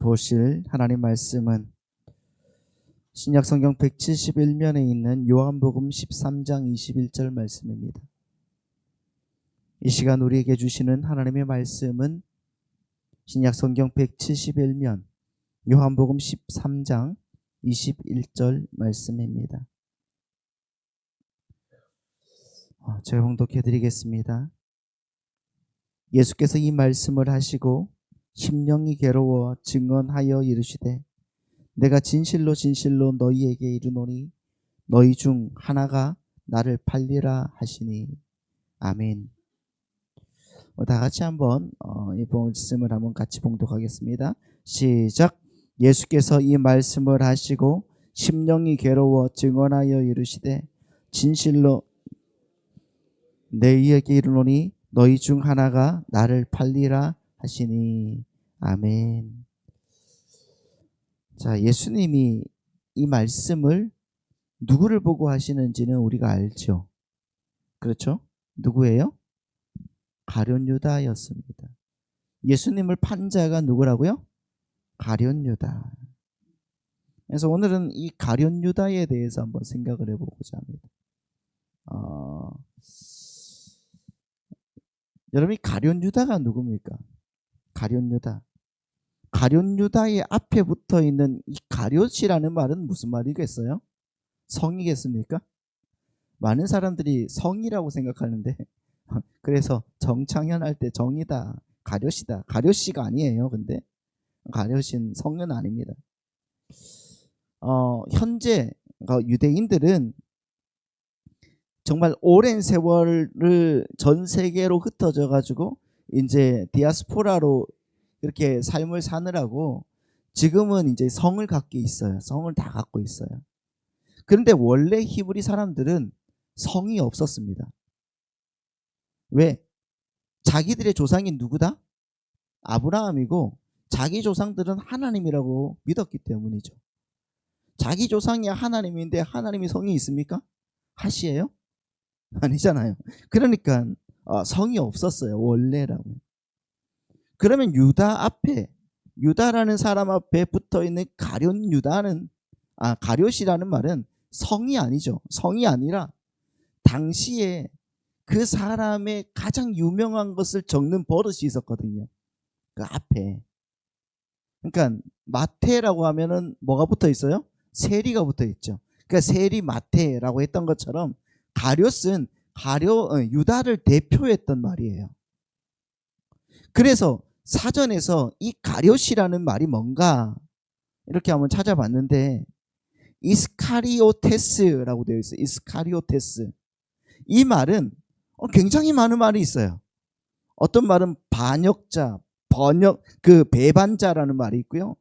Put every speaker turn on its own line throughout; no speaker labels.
보실 하나님 말씀은 신약 성경 171면에 있는 요한복음 13장 21절 말씀입니다. 이 시간 우리에게 주시는 하나님의 말씀은 신약 성경 171면 요한복음 13장 21절 말씀입니다. 제가 봉독해 드리겠습니다. 예수께서 이 말씀을 하시고 심령이 괴로워 증언하여 이르시되 내가 진실로 진실로 너희에게 이르노니 너희 중 하나가 나를 팔리라 하시니. 아멘. 다 같이 한번 이 말씀을 한번 같이 봉독하겠습니다. 시작. 예수께서 이 말씀을 하시고 심령이 괴로워 증언하여 이르시되 진실로 너희에게 이르노니 너희 중 하나가 나를 팔리라 하시니. 아멘. 자, 예수님이 이 말씀을 누구를 보고 하시는지는 우리가 알죠. 그렇죠? 누구예요? 가룟 유다였습니다. 예수님을 판 자가 누구라고요? 가룟 유다. 그래서 오늘은 이 가룟 유다에 대해서 한번 생각을 해보고자 합니다. 여러분, 이 가룟 유다가 누굽니까? 가룟 유다. 가룟 유다의 앞에 붙어 있는 이 가룟이라는 말은 무슨 말이겠어요? 성이겠습니까? 많은 사람들이 성이라고 생각하는데 그래서 정창현 할 때 정이다, 가룟이다. 가룟이가 아니에요. 근데 가룟은 성은 아닙니다. 현재 유대인들은 정말 오랜 세월을 전 세계로 흩어져 가지고 이제 디아스포라로 이렇게 삶을 사느라고 지금은 이제 성을 갖고 있어요. 성을 다 갖고 있어요. 그런데 원래 히브리 사람들은 성이 없었습니다. 왜? 자기들의 조상이 누구다? 아브라함이고 자기 조상들은 하나님이라고 믿었기 때문이죠. 자기 조상이 하나님인데 하나님이 성이 있습니까? 하시예요? 아니잖아요. 그러니까 성이 없었어요. 원래라고. 그러면 유다라는 사람 앞에 붙어있는 가룟 유다는 가룟이라는 말은 성이 아니죠. 성이 아니라 당시에 그 사람의 가장 유명한 것을 적는 버릇이 있었거든요. 그 앞에. 그러니까 마태라고 하면은 뭐가 붙어 있어요? 세리가 붙어 있죠. 그러니까 세리 마태라고 했던 것처럼 가룟은 유다를 대표했던 말이에요. 그래서 사전에서 이 가룟이라는 말이 뭔가 이렇게 한번 찾아봤는데 이스카리오테스라고 되어 있어요. 이스카리오테스. 이 말은 굉장히 많은 말이 있어요. 어떤 말은 반역자, 배반자라는 말이 있고요.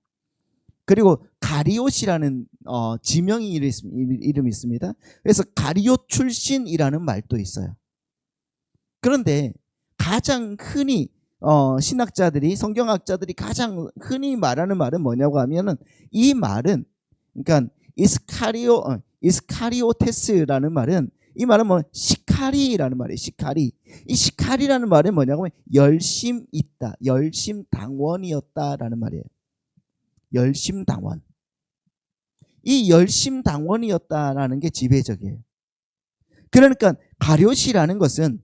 그리고 가리옷이라는 지명이 이름이 있습니다. 그래서 가리옷 출신이라는 말도 있어요. 그런데 가장 흔히 신학자들이, 성경학자들이 가장 흔히 말하는 말은 뭐냐고 하면은 이 말은, 그러니까 이스카리오테스라는 말은, 이 말은 시카리라는 말이에요. 시카리. 이 시카리라는 말은 뭐냐고 하면 열심 있다, 열심당원이었다라는 말이에요. 열심당원. 이 열심당원이었다라는 게 지배적이에요. 그러니까 가룟이라는 것은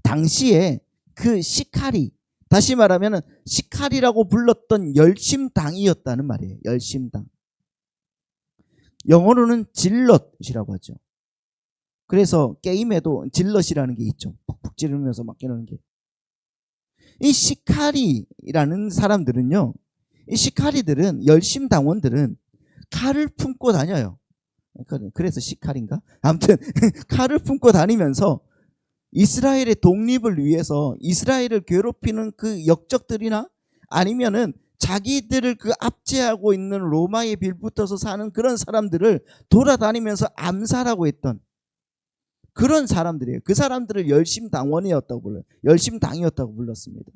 당시에 그 시카리, 다시 말하면 시카리라고 불렀던 열심당이었다는 말이에요. 열심당. 영어로는 질럿이라고 하죠. 그래서 게임에도 질럿이라는 게 있죠. 푹푹 찌르면서 막 이러는 게. 이 시카리라는 사람들은요, 이 시카리들은, 열심당원들은 칼을 품고 다녀요. 그래서 시카리인가? 아무튼 칼을 품고 다니면서 이스라엘의 독립을 위해서 이스라엘을 괴롭히는 그 역적들이나 아니면은 자기들을 그 압제하고 있는 로마에 빌붙어서 사는 그런 사람들을 돌아다니면서 암살하고 했던 그런 사람들이에요. 그 사람들을 열심당원이었다고 불러요. 열심당이었다고 불렀습니다.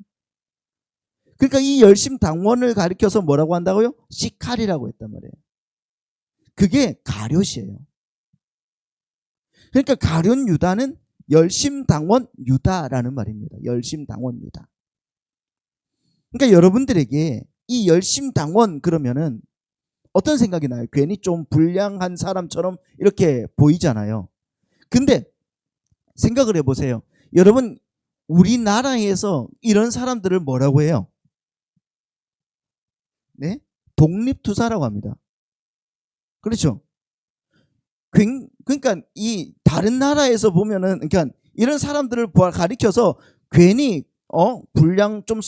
그러니까 이 열심당원을 가리켜서 뭐라고 한다고요? 시칼이라고 했단 말이에요. 그게 가룟이에요. 그러니까 가룟 유다는 열심당원 유다라는 말입니다. 열심당원 유다. 그러니까 여러분들에게 이 열심당원 그러면은 어떤 생각이 나요? 괜히 좀 불량한 사람처럼 이렇게 보이잖아요. 근데 생각을 해보세요. 여러분, 우리나라에서 이런 사람들을 뭐라고 해요? 네? 독립투사라고 합니다. 그렇죠? 그러니까 이 다른 나라에서 보면은, 그러니까 이런 사람들을 가리켜서 괜히 불량 좀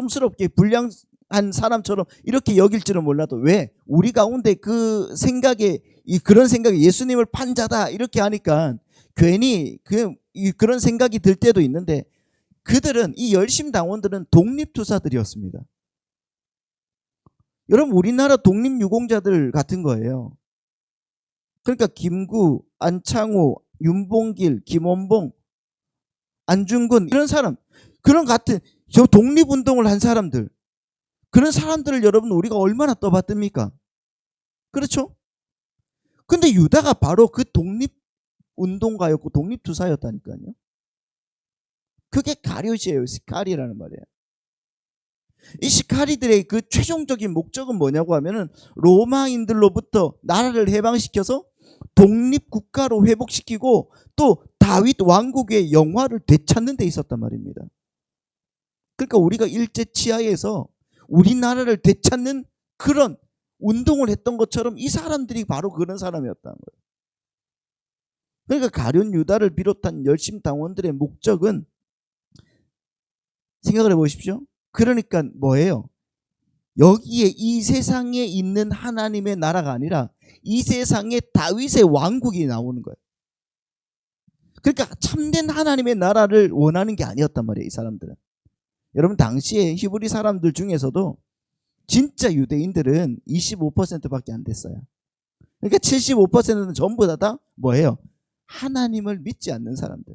스럽게 불량한 사람처럼 이렇게 여길 줄은 몰라도, 왜 우리 가운데 그 생각에 그런 생각에 예수님을 판자다 이렇게 하니까 괜히 그런 생각이 들 때도 있는데, 그들은, 이 열심당원들은 독립투사들이었습니다. 여러분, 우리나라 독립유공자들 같은 거예요. 그러니까 김구, 안창호, 윤봉길, 김원봉, 안중근, 이런 사람, 그런 같은 저 독립운동을 한 사람들, 그런 사람들을 여러분 우리가 얼마나 떠받듭니까? 그렇죠? 근데 유다가 바로 그 독립운동가였고 독립투사였다니까요. 그게 가룟이에요. 시카리라는 말이에요. 이 시카리들의 그 최종적인 목적은 뭐냐고 하면은 로마인들로부터 나라를 해방시켜서 독립국가로 회복시키고 또 다윗 왕국의 영화를 되찾는 데 있었단 말입니다. 그러니까 우리가 일제 치하에서 우리나라를 되찾는 그런 운동을 했던 것처럼 이 사람들이 바로 그런 사람이었다는 거예요. 그러니까 가룟 유다를 비롯한 열심당원들의 목적은, 생각을 해보십시오. 그러니까 뭐예요? 여기에 이 세상에 있는 하나님의 나라가 아니라 이 세상에 다윗의 왕국이 나오는 거예요. 그러니까 참된 하나님의 나라를 원하는 게 아니었단 말이에요, 이 사람들은. 여러분, 당시에 히브리 사람들 중에서도 진짜 유대인들은 25%밖에 안 됐어요. 그러니까 75%는 전부 다 뭐예요? 하나님을 믿지 않는 사람들.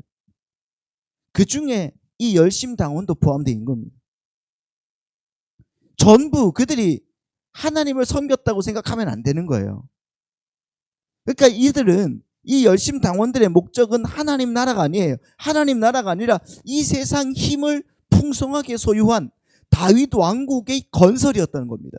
그 중에 이 열심당원도 포함되어 있는 겁니다. 전부 그들이 하나님을 섬겼다고 생각하면 안 되는 거예요. 그러니까 이들은, 이 열심당원들의 목적은 하나님 나라가 아니에요. 하나님 나라가 아니라 이 세상 힘을 풍성하게 소유한 다윗 왕국의 건설이었다는 겁니다.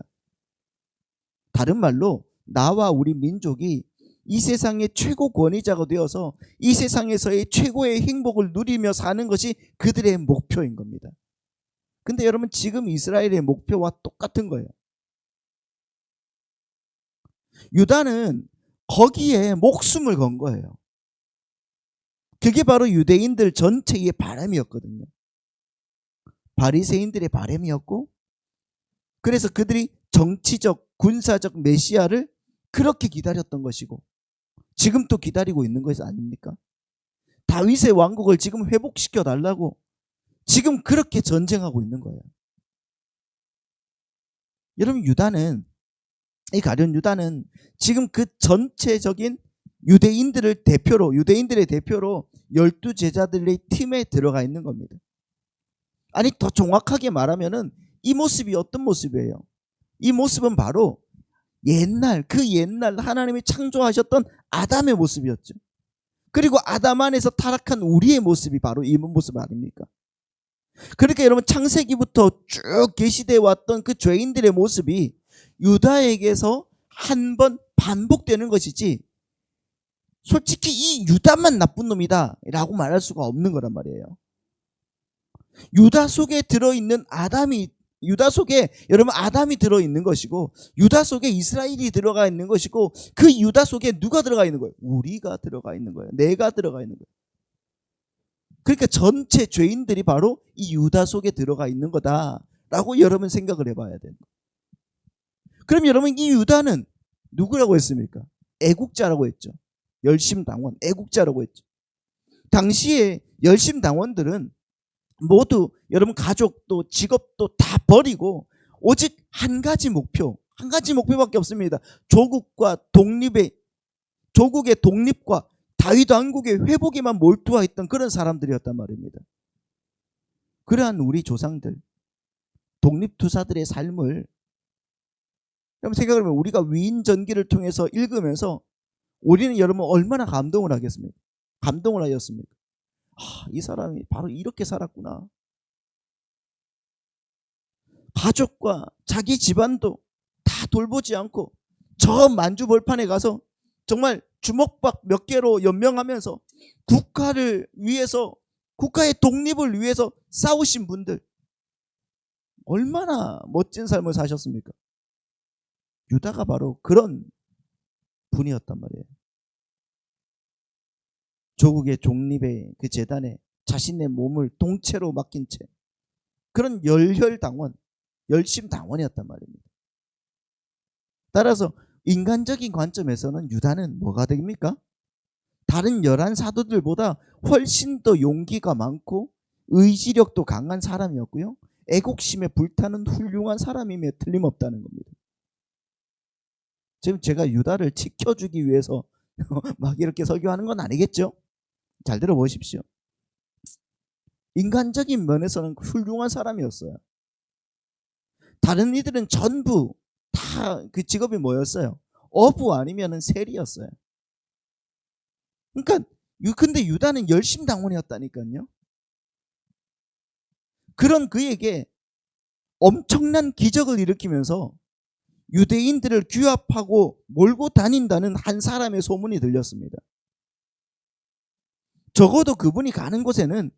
다른 말로 나와 우리 민족이 이 세상의 최고 권위자가 되어서 이 세상에서의 최고의 행복을 누리며 사는 것이 그들의 목표인 겁니다. 근데 여러분, 지금 이스라엘의 목표와 똑같은 거예요. 유다는 거기에 목숨을 건 거예요. 그게 바로 유대인들 전체의 바람이었거든요. 바리새인들의 바람이었고, 그래서 그들이 정치적, 군사적 메시아를 그렇게 기다렸던 것이고, 지금 또 기다리고 있는 것이 아닙니까? 다윗의 왕국을 지금 회복시켜 달라고 지금 그렇게 전쟁하고 있는 거예요. 여러분, 이 가룟 유다는 지금 그 전체적인 유대인들의 대표로 12제자들의 팀에 들어가 있는 겁니다. 아니, 더 정확하게 말하면은 이 모습이 어떤 모습이에요? 이 모습은 바로 옛날 하나님이 창조하셨던 아담의 모습이었죠. 그리고 아담 안에서 타락한 우리의 모습이 바로 이 모습 아닙니까? 그러니까 여러분, 창세기부터 쭉 계시되어 왔던 그 죄인들의 모습이 유다에게서 한 번 반복되는 것이지, 솔직히 이 유다만 나쁜 놈이다 라고 말할 수가 없는 거란 말이에요. 유다 속에 들어있는 유다 속에 여러분 아담이 들어있는 것이고, 유다 속에 이스라엘이 들어가 있는 것이고, 그 유다 속에 누가 들어가 있는 거예요? 우리가 들어가 있는 거예요. 내가 들어가 있는 거예요. 그러니까 전체 죄인들이 바로 이 유다 속에 들어가 있는 거다라고 여러분 생각을 해봐야 돼요. 그럼 여러분, 이 유다는 누구라고 했습니까? 애국자라고 했죠. 열심당원, 애국자라고 했죠. 당시에 열심당원들은 모두 여러분 가족도 직업도 다 버리고 오직 한 가지 목표밖에 없습니다. 조국의 독립과 다윗 왕국의 회복에만 몰두하 있던 그런 사람들이었단 말입니다. 그러한 우리 조상들, 독립투사들의 삶을 여러분 생각을 해보면, 우리가 위인전기를 통해서 읽으면서 우리는 여러분 얼마나 감동을 하겠습니까? 감동을 하였습니까? 이 사람이 바로 이렇게 살았구나. 가족과 자기 집안도 다 돌보지 않고 저 만주벌판에 가서 정말 주먹밥 몇 개로 연명하면서 국가를 위해서, 국가의 독립을 위해서 싸우신 분들, 얼마나 멋진 삶을 사셨습니까? 유다가 바로 그런 분이었단 말이에요. 조국의 독립의 그 재단에 자신의 몸을 동체로 맡긴 채 그런 열혈당원, 열심당원이었단 말입니다. 따라서 인간적인 관점에서는 유다는 뭐가 됩니까? 다른 11사도들보다 훨씬 더 용기가 많고 의지력도 강한 사람이었고요, 애국심에 불타는 훌륭한 사람임에 틀림없다는 겁니다. 지금 제가 유다를 지켜주기 위해서 막 이렇게 설교하는 건 아니겠죠? 잘 들어보십시오. 인간적인 면에서는 훌륭한 사람이었어요. 다른 이들은 전부 다 그 직업이 뭐였어요? 어부 아니면은 세리였어요. 그러니까 근데 유다는 열심당원이었다니까요. 그런 그에게 엄청난 기적을 일으키면서 유대인들을 규합하고 몰고 다닌다는 한 사람의 소문이 들렸습니다. 적어도 그분이 가는 곳에는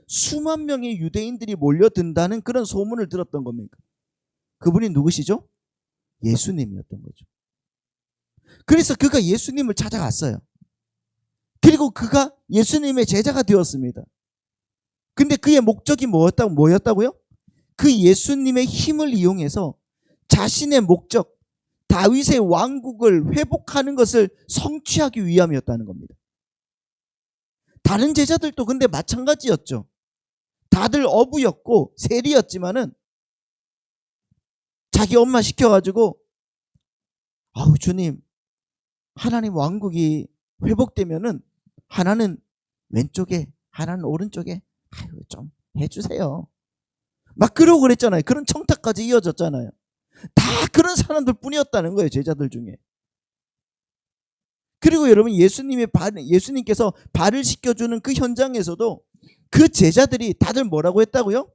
수만 명의 유대인들이 몰려든다는 그런 소문을 들었던 겁니다. 그분이 누구시죠? 예수님이었던 거죠. 그래서 그가 예수님을 찾아갔어요. 그리고 그가 예수님의 제자가 되었습니다. 근데 그의 목적이 뭐였다고요? 그 예수님의 힘을 이용해서 자신의 목적, 다윗의 왕국을 회복하는 것을 성취하기 위함이었다는 겁니다. 다른 제자들도 근데 마찬가지였죠. 다들 어부였고 세리였지만은 자기 엄마 시켜가지고, 아우 주님, 하나님 왕국이 회복되면은 하나는 왼쪽에 하나는 오른쪽에 아유 좀 해주세요. 막 그러고 그랬잖아요. 그런 청탁까지 이어졌잖아요. 다 그런 사람들 뿐이었다는 거예요, 제자들 중에. 그리고 여러분, 예수님께서 발을 씻겨주는 그 현장에서도 그 제자들이 다들 뭐라고 했다고요?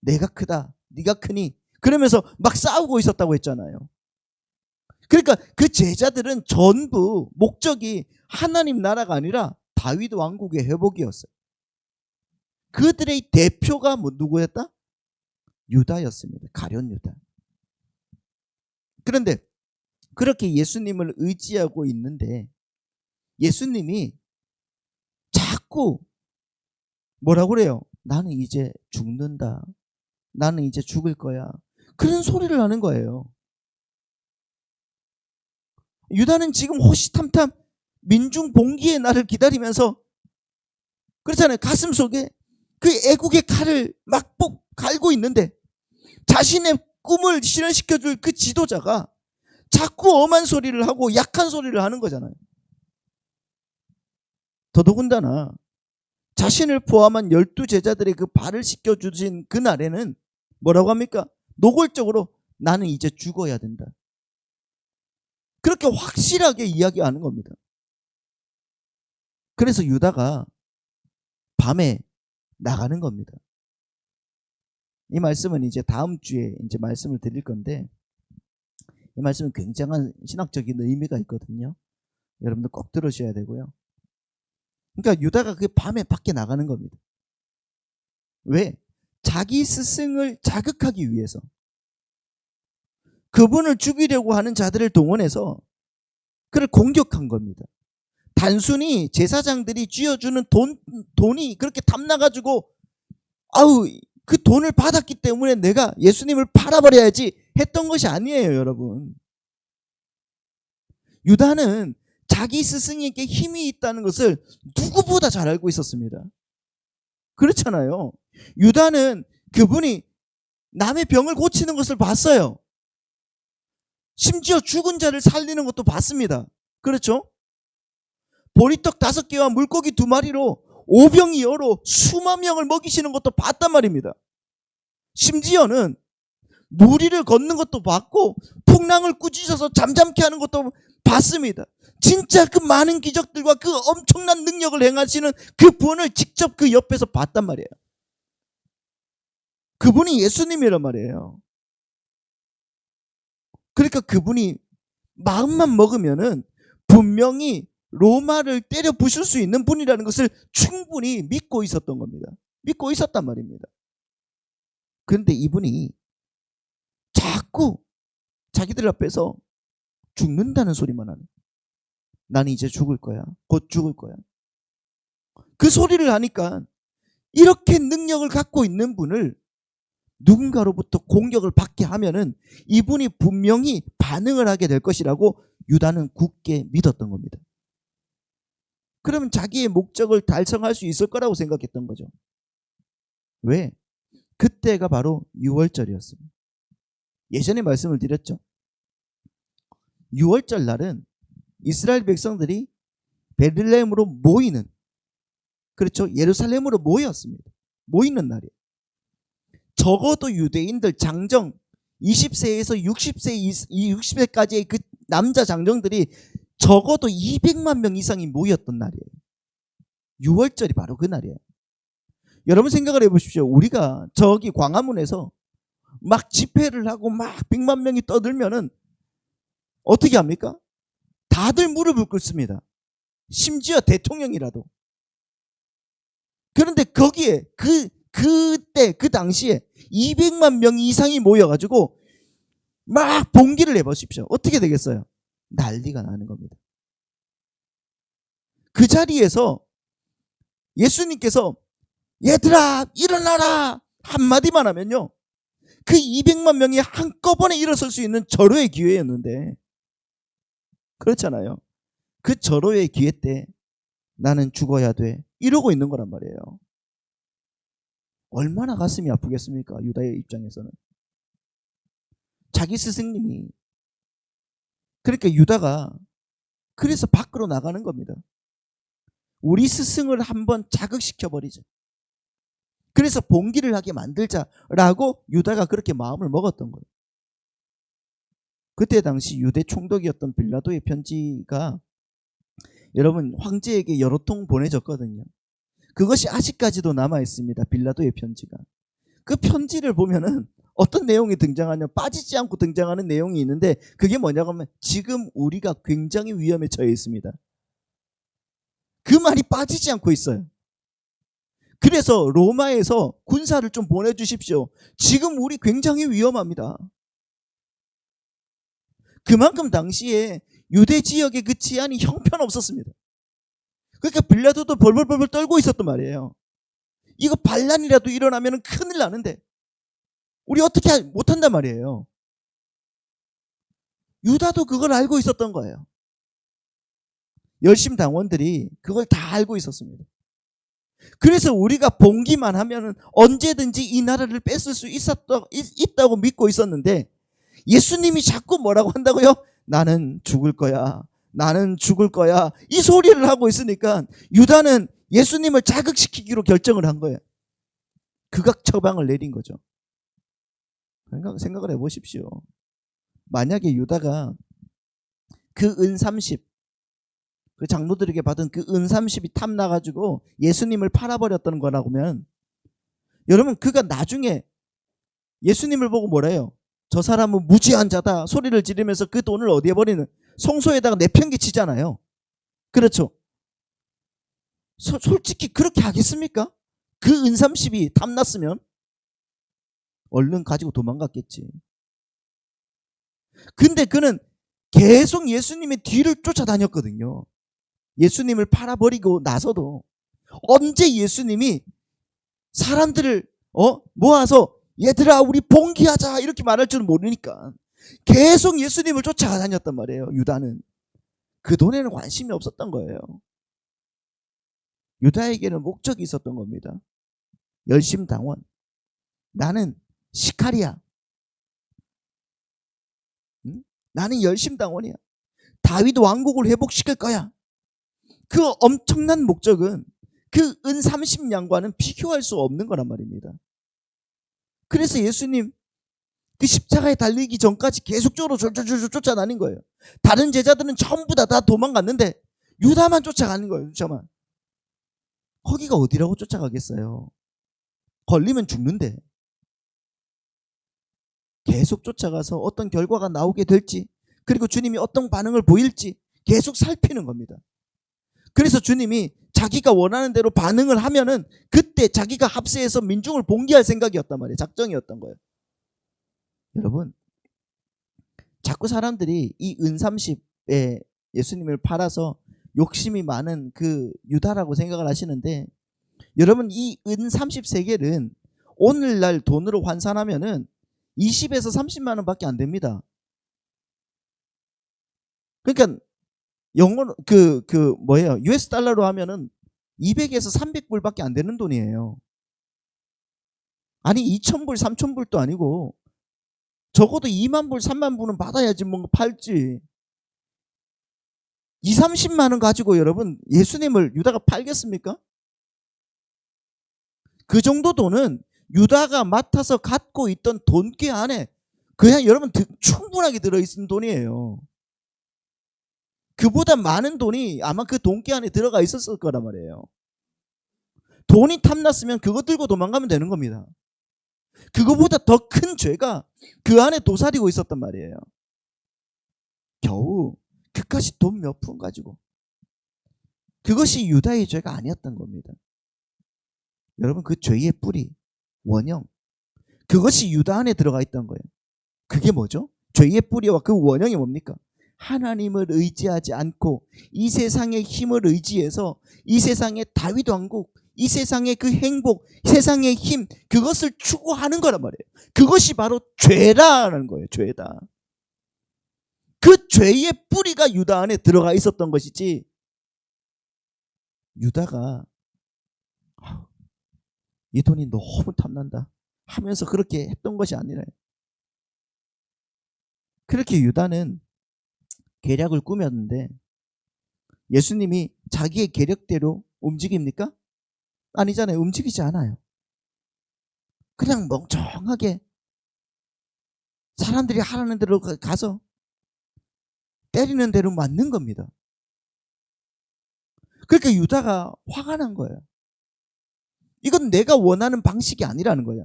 내가 크다, 네가 크니, 그러면서 막 싸우고 있었다고 했잖아요. 그러니까 그 제자들은 전부 목적이 하나님 나라가 아니라 다윗 왕국의 회복이었어요. 그들의 대표가 누구였다? 유다였습니다. 가룟 유다. 그런데 그렇게 예수님을 의지하고 있는데 예수님이 자꾸 뭐라고 그래요? 나는 이제 죽는다, 나는 이제 죽을 거야, 그런 소리를 하는 거예요. 유다는 지금 호시탐탐 민중 봉기의 날을 기다리면서 그렇잖아요. 가슴 속에 그 애국의 칼을 막 갈고 있는데 자신의 꿈을 실현시켜줄 그 지도자가 자꾸 엄한 소리를 하고 약한 소리를 하는 거잖아요. 더더군다나 자신을 포함한 12제자들의 그 발을 씻겨주신 그날에는 뭐라고 합니까? 노골적으로 나는 이제 죽어야 된다, 그렇게 확실하게 이야기하는 겁니다. 그래서 유다가 밤에 나가는 겁니다. 이 말씀은 이제 다음 주에 이제 말씀을 드릴 건데, 이 말씀은 굉장한 신학적인 의미가 있거든요. 여러분들 꼭 들으셔야 되고요. 그러니까 유다가 그 밤에 밖에 나가는 겁니다. 왜? 자기 스승을 자극하기 위해서, 그분을 죽이려고 하는 자들을 동원해서 그를 공격한 겁니다. 단순히 제사장들이 쥐어주는 돈이 그렇게 탐나가지고 아우 그 돈을 받았기 때문에 내가 예수님을 팔아버려야지 했던 것이 아니에요, 여러분. 유다는 자기 스승에게 힘이 있다는 것을 누구보다 잘 알고 있었습니다. 그렇잖아요. 유다는 그분이 남의 병을 고치는 것을 봤어요. 심지어 죽은 자를 살리는 것도 봤습니다. 그렇죠? 보리떡 5개와 물고기 2마리로 오병이어로 수만 명을 먹이시는 것도 봤단 말입니다. 심지어는 무리를 걷는 것도 봤고 풍랑을 꾸짖어서 잠잠케 하는 것도 봤습니다. 진짜 그 많은 기적들과 그 엄청난 능력을 행하시는 그 분을 직접 그 옆에서 봤단 말이에요. 그분이 예수님이란 말이에요. 그러니까 그분이 마음만 먹으면은 분명히 로마를 때려 부술 수 있는 분이라는 것을 충분히 믿고 있었던 겁니다. 믿고 있었단 말입니다. 그런데 이분이 자꾸 자기들 앞에서 죽는다는 소리만 하는, 나는 이제 죽을 거야, 곧 죽을 거야. 그 소리를 하니까 이렇게 능력을 갖고 있는 분을 누군가로부터 공격을 받게 하면은 이분이 분명히 반응을 하게 될 것이라고 유다는 굳게 믿었던 겁니다. 그러면 자기의 목적을 달성할 수 있을 거라고 생각했던 거죠. 왜? 그때가 바로 6월절이었습니다. 예전에 말씀을 드렸죠. 6월절 날은 이스라엘 백성들이 베들레헴으로 모이는, 그렇죠, 예루살렘으로 모였습니다. 모이는 날이에요. 적어도 유대인들 장정 20세에서 60세까지의 그 남자 장정들이 적어도 200만 명 이상이 모였던 날이에요. 6월절이 바로 그 날이에요. 여러분 생각을 해보십시오. 우리가 저기 광화문에서 막 집회를 하고 막 100만 명이 떠들면은 어떻게 합니까? 다들 무릎을 꿇습니다. 심지어 대통령이라도. 그런데 거기에 그때 그 당시에 200만 명 이상이 모여가지고 막 봉기를 해보십시오. 어떻게 되겠어요? 난리가 나는 겁니다. 그 자리에서 예수님께서 얘들아 일어나라 한마디만 하면요, 그 200만 명이 한꺼번에 일어설 수 있는 절호의 기회였는데, 그렇잖아요. 그 절호의 기회 때 나는 죽어야 돼 이러고 있는 거란 말이에요. 얼마나 가슴이 아프겠습니까? 유다의 입장에서는. 자기 스승님이, 그러니까 유다가 그래서 밖으로 나가는 겁니다. 우리 스승을 한번 자극시켜버리자, 그래서 봉기를 하게 만들자라고 유다가 그렇게 마음을 먹었던 거예요. 그때 당시 유대 총독이었던 빌라도의 편지가 여러분 황제에게 여러 통 보내졌거든요. 그것이 아직까지도 남아 있습니다. 빌라도의 편지가. 그 편지를 보면은 어떤 내용이 등장하냐, 빠지지 않고 등장하는 내용이 있는데 그게 뭐냐고 하면 지금 우리가 굉장히 위험에 처해 있습니다. 그 말이 빠지지 않고 있어요. 그래서 로마에서 군사를 좀 보내주십시오. 지금 우리 굉장히 위험합니다. 그만큼 당시에 유대 지역의 그治안이 형편없었습니다. 그러니까 빌라도도 벌벌벌 떨고 있었단 말이에요. 이거 반란이라도 일어나면 큰일 나는데 우리 어떻게 못한단 말이에요. 유다도 그걸 알고 있었던 거예요. 열심 당원들이 그걸 다 알고 있었습니다. 그래서 우리가 봉기만 하면 언제든지 이 나라를 뺏을 수 있다고 믿고 있었는데 예수님이 자꾸 뭐라고 한다고요? 나는 죽을 거야. 나는 죽을 거야. 이 소리를 하고 있으니까 유다는 예수님을 자극시키기로 결정을 한 거예요. 극악 처방을 내린 거죠. 생각을 해보십시오. 만약에 유다가 그 은 30, 그 장로들에게 받은 그 은 30이 탐나가지고 예수님을 팔아버렸던 거라고 하면 여러분 그가 나중에 예수님을 보고 뭐라 해요? 저 사람은 무지한 자다 소리를 지르면서 그 돈을 어디에 버리는, 성소에다가 내팽개치잖아요. 그렇죠? 솔직히 그렇게 하겠습니까? 그 은 30이 탐났으면 얼른 가지고 도망갔겠지. 근데 그는 계속 예수님의 뒤를 쫓아다녔거든요. 예수님을 팔아버리고 나서도 언제 예수님이 사람들을 모아서 얘들아 우리 봉기하자 이렇게 말할 줄은 모르니까 계속 예수님을 쫓아다녔단 말이에요. 유다는 그 돈에는 관심이 없었던 거예요. 유다에게는 목적이 있었던 겁니다. 열심당원, 나는 시카리야, 나는 열심당원이야, 다윗 왕국을 회복시킬 거야. 그 엄청난 목적은 그 은 30냥과는 비교할 수 없는 거란 말입니다. 그래서 예수님 그 십자가에 달리기 전까지 계속적으로 졸졸졸 쫓아다닌 거예요. 다른 제자들은 전부 다 도망갔는데 유다만 쫓아가는 거예요. 유다만. 거기가 어디라고 쫓아가겠어요? 걸리면 죽는데. 계속 쫓아가서 어떤 결과가 나오게 될지, 그리고 주님이 어떤 반응을 보일지 계속 살피는 겁니다. 그래서 주님이 자기가 원하는 대로 반응을 하면은 그때 자기가 합세해서 민중을 봉기할 생각이었단 말이에요. 작정이었던 거예요. 여러분, 자꾸 사람들이 이 은30에 예수님을 팔아서 욕심이 많은 그 유다라고 생각을 하시는데, 여러분, 이 은30세겔은 오늘날 돈으로 환산하면은 20에서 30만 원밖에 안 됩니다. 그러니까 영어로 뭐예요? US 달러로 하면은 200에서 300불밖에 안 되는 돈이에요. 아니 2,000불, 3,000불도 아니고 적어도 2만 불, 3만 불은 받아야지 뭔가 팔지. 2, 30만 원 가지고 여러분 예수님을 유다가 팔겠습니까? 그 정도 돈은 유다가 맡아서 갖고 있던 돈꽤 안에 그냥 여러분 충분하게 들어있는 돈이에요. 그보다 많은 돈이 아마 그 돈깨 안에 들어가 있었을 거란 말이에요. 돈이 탐났으면 그거 들고 도망가면 되는 겁니다. 그거보다 더 큰 죄가 그 안에 도사리고 있었단 말이에요. 겨우 그까지 돈 몇 푼 가지고. 그것이 유다의 죄가 아니었던 겁니다. 여러분, 그 죄의 뿌리, 원형, 그것이 유다 안에 들어가 있던 거예요. 그게 뭐죠? 죄의 뿌리와 그 원형이 뭡니까? 하나님을 의지하지 않고 이 세상의 힘을 의지해서 이 세상의 다윗 왕국, 이 세상의 그 행복, 세상의 힘, 그것을 추구하는 거란 말이에요. 그것이 바로 죄라는 거예요. 죄다. 그 죄의 뿌리가 유다 안에 들어가 있었던 것이지, 유다가 이 돈이 너무 탐난다 하면서 그렇게 했던 것이 아니라, 그렇게 유다는 계략을 꾸몄는데 예수님이 자기의 계략대로 움직입니까? 아니잖아요. 움직이지 않아요. 그냥 멍청하게 사람들이 하라는 대로 가서 때리는 대로 맞는 겁니다. 그러니까 유다가 화가 난 거예요. 이건 내가 원하는 방식이 아니라는 거예요.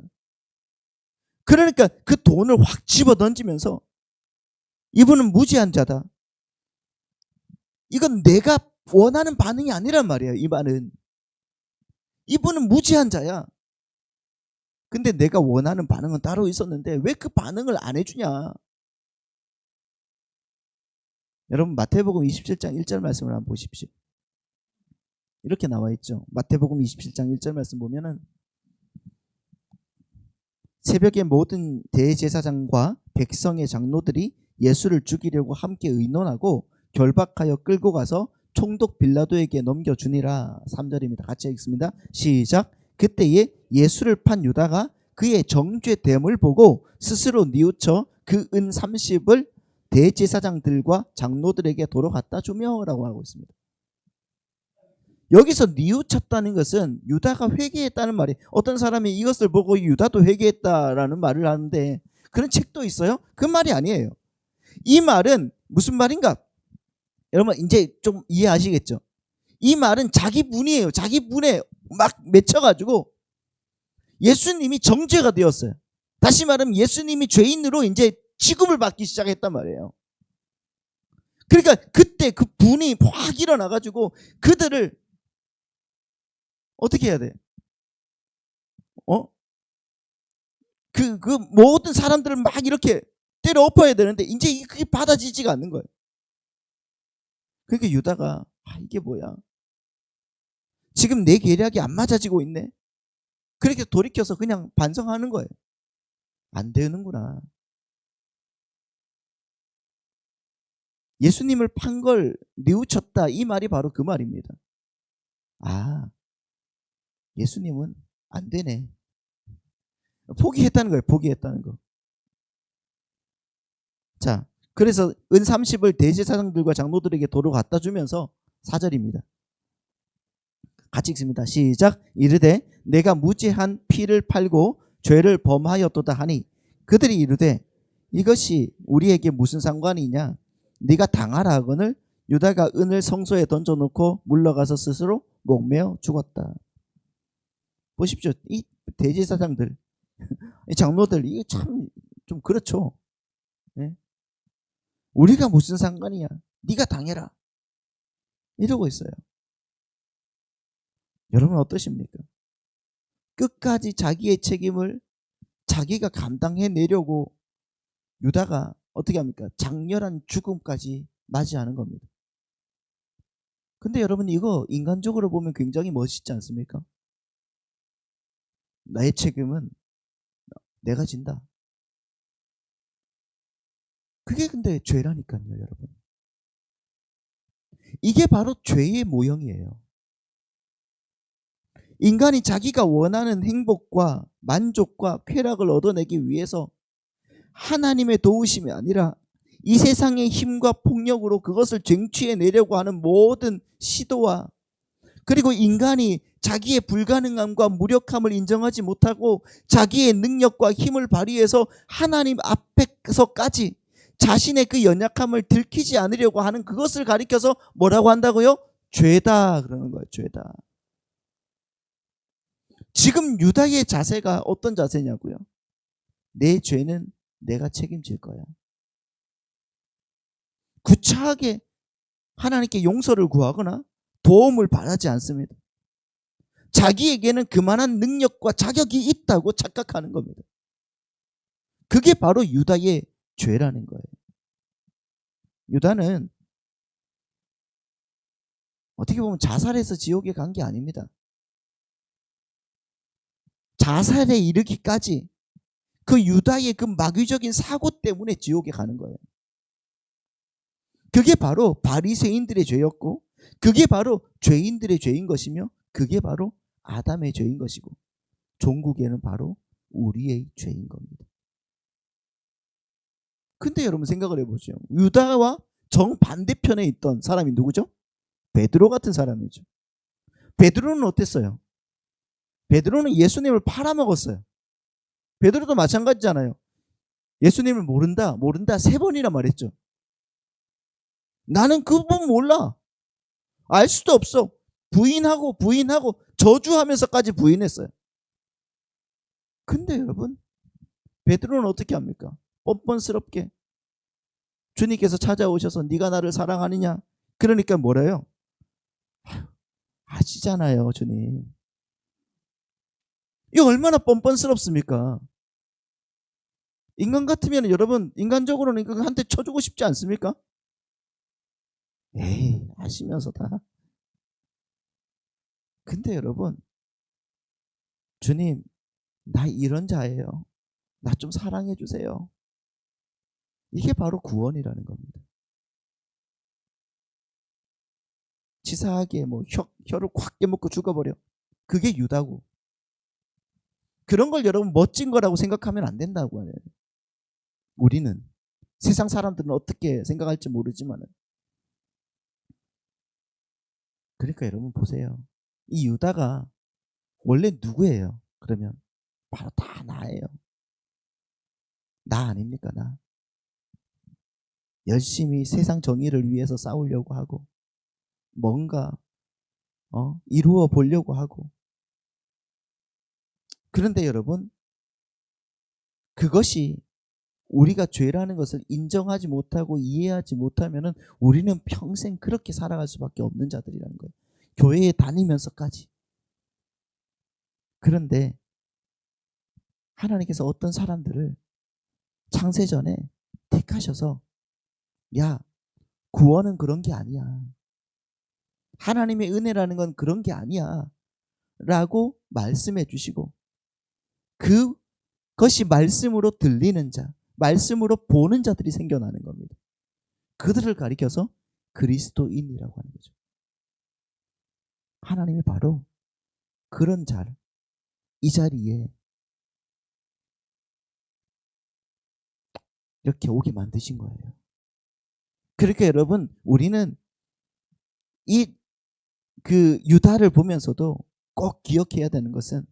그러니까 그 돈을 확 집어 던지면서 이분은 무지한 자다. 이건 내가 원하는 반응이 아니란 말이에요. 이 말은. 이분은 무지한 자야. 근데 내가 원하는 반응은 따로 있었는데 왜 그 반응을 안 해주냐. 여러분, 마태복음 27장 1절 말씀을 한번 보십시오. 이렇게 나와 있죠. 마태복음 27장 1절 말씀 보면은, 새벽에 모든 대제사장과 백성의 장로들이 예수를 죽이려고 함께 의논하고 결박하여 끌고 가서 총독 빌라도에게 넘겨주니라. 3절입니다. 같이 읽습니다. 시작. 그때에 예수를 판 유다가 그의 정죄됨을 보고 스스로 뉘우쳐 그 은 30을 대제사장들과 장로들에게 도로 갖다 주며 라고 하고 있습니다. 여기서 뉘우쳤다는 것은 유다가 회개했다는 말이, 어떤 사람이 이것을 보고 유다도 회개했다라는 말을 하는데 그런 책도 있어요? 그 말이 아니에요. 이 말은 무슨 말인가? 여러분 이제 좀 이해하시겠죠? 이 말은 자기 분이에요. 자기 분에 막 맺혀가지고 예수님이 정죄가 되었어요. 다시 말하면 예수님이 죄인으로 이제 취급을 받기 시작했단 말이에요. 그러니까 그때 그 분이 확 일어나가지고 그들을 어떻게 해야 돼? 그 모든 사람들을 막 이렇게 때려 엎어야 되는데 이제 그게 받아지지가 않는 거예요. 그러니까 유다가 이게 뭐야? 지금 내 계략이 안 맞아지고 있네. 그렇게 돌이켜서 그냥 반성하는 거예요. 안 되는구나. 예수님을 판 걸 뉘우쳤다, 이 말이 바로 그 말입니다. 예수님은 안 되네. 포기했다는 거예요. 포기했다는 거. 자, 그래서 은 30을 대제사장들과 장로들에게 도로 갖다 주면서 4절입니다. 같이 읽습니다. 시작. 이르되 내가 무죄한 피를 팔고 죄를 범하였도다 하니 그들이 이르되 이것이 우리에게 무슨 상관이냐. 네가 당하라 하거늘 유다가 은을 성소에 던져놓고 물러가서 스스로 목매어 죽었다. 보십시오. 이 대제사장들, 이 장로들, 이게 참 좀 그렇죠. 예? 우리가 무슨 상관이야. 네가 당해라. 이러고 있어요. 여러분 어떠십니까? 끝까지 자기의 책임을 자기가 감당해내려고 유다가 어떻게 합니까? 장렬한 죽음까지 맞이하는 겁니다. 근데 여러분 이거 인간적으로 보면 굉장히 멋있지 않습니까? 나의 책임은 내가 진다. 그게 근데 죄라니까요, 여러분. 이게 바로 죄의 모형이에요. 인간이 자기가 원하는 행복과 만족과 쾌락을 얻어내기 위해서 하나님의 도우심이 아니라 이 세상의 힘과 폭력으로 그것을 쟁취해내려고 하는 모든 시도와, 그리고 인간이 자기의 불가능함과 무력함을 인정하지 못하고 자기의 능력과 힘을 발휘해서 하나님 앞에서까지 자신의 그 연약함을 들키지 않으려고 하는 그것을 가리켜서 뭐라고 한다고요? 죄다 그러는 거예요. 죄다. 지금 유다의 자세가 어떤 자세냐고요? 내 죄는 내가 책임질 거야. 구차하게 하나님께 용서를 구하거나 도움을 바라지 않습니다. 자기에게는 그만한 능력과 자격이 있다고 착각하는 겁니다. 그게 바로 유다의 죄라는 거예요. 유다는 어떻게 보면 자살해서 지옥에 간 게 아닙니다. 자살에 이르기까지 그 유다의 그 마귀적인 사고 때문에 지옥에 가는 거예요. 그게 바로 바리새인들의 죄였고, 그게 바로 죄인들의 죄인 것이며, 그게 바로 아담의 죄인 것이고, 종국에는 바로 우리의 죄인 겁니다. 근데 여러분 생각을 해보죠. 유다와 정반대편에 있던 사람이 누구죠? 베드로 같은 사람이죠. 베드로는 어땠어요? 베드로는 예수님을 팔아먹었어요. 베드로도 마찬가지잖아요. 예수님을 모른다 3번이나 말했죠. 나는 그분 몰라. 알 수도 없어. 부인하고 저주하면서까지 부인했어요. 근데 여러분, 베드로는 어떻게 합니까? 뻔뻔스럽게 주님께서 찾아오셔서 네가 나를 사랑하느냐? 그러니까 뭐래요? 아시잖아요, 주님. 이거 얼마나 뻔뻔스럽습니까? 인간 같으면 여러분, 인간적으로는 이거 한테 쳐주고 싶지 않습니까? 에이, 아시면서 다. 근데 여러분, 주님, 나 이런 자예요. 나 좀 사랑해 주세요. 이게 바로 구원이라는 겁니다. 치사하게 뭐 혀를 콱 깨먹고 죽어버려. 그게 유다고. 그런 걸 여러분 멋진 거라고 생각하면 안 된다고 하네요. 우리는 세상 사람들은 어떻게 생각할지 모르지만, 그러니까 여러분 보세요. 이 유다가 원래 누구예요? 그러면 바로 다 나예요. 나 아닙니까? 나. 열심히 세상 정의를 위해서 싸우려고 하고 뭔가 이루어 보려고 하고. 그런데 여러분, 그것이 우리가 죄라는 것을 인정하지 못하고 이해하지 못하면은 우리는 평생 그렇게 살아갈 수밖에 없는 자들이라는 거예요. 교회에 다니면서까지. 그런데 하나님께서 어떤 사람들을 창세전에 택하셔서, 야, 구원은 그런 게 아니야. 하나님의 은혜라는 건 그런 게 아니야. 라고 말씀해 주시고, 그것이 말씀으로 들리는 자, 말씀으로 보는 자들이 생겨나는 겁니다. 그들을 가리켜서 그리스도인이라고 하는 거죠. 하나님이 바로 그런 자를 이 자리에 이렇게 오게 만드신 거예요. 그러니까 여러분, 우리는 이 그 유다를 보면서도 꼭 기억해야 되는 것은,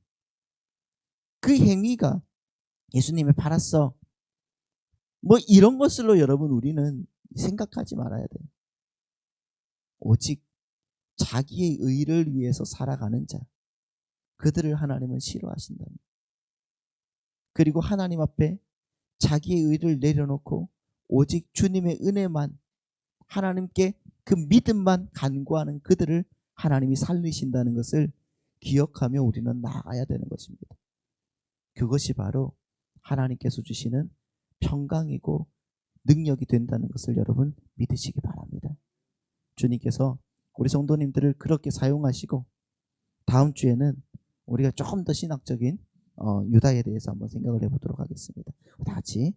그 행위가 예수님을 팔았어, 뭐 이런 것으로 여러분 우리는 생각하지 말아야 돼요. 오직 자기의 의를 위해서 살아가는 자, 그들을 하나님은 싫어하신다. 그리고 하나님 앞에 자기의 의를 내려놓고 오직 주님의 은혜만, 하나님께 그 믿음만 간구하는 그들을 하나님이 살리신다는 것을 기억하며 우리는 나아가야 되는 것입니다. 그것이 바로 하나님께서 주시는 평강이고 능력이 된다는 것을 여러분 믿으시기 바랍니다. 주님께서 우리 성도님들을 그렇게 사용하시고, 다음 주에는 우리가 조금 더 신학적인 유다에 대해서 한번 생각을 해보도록 하겠습니다. 다 같이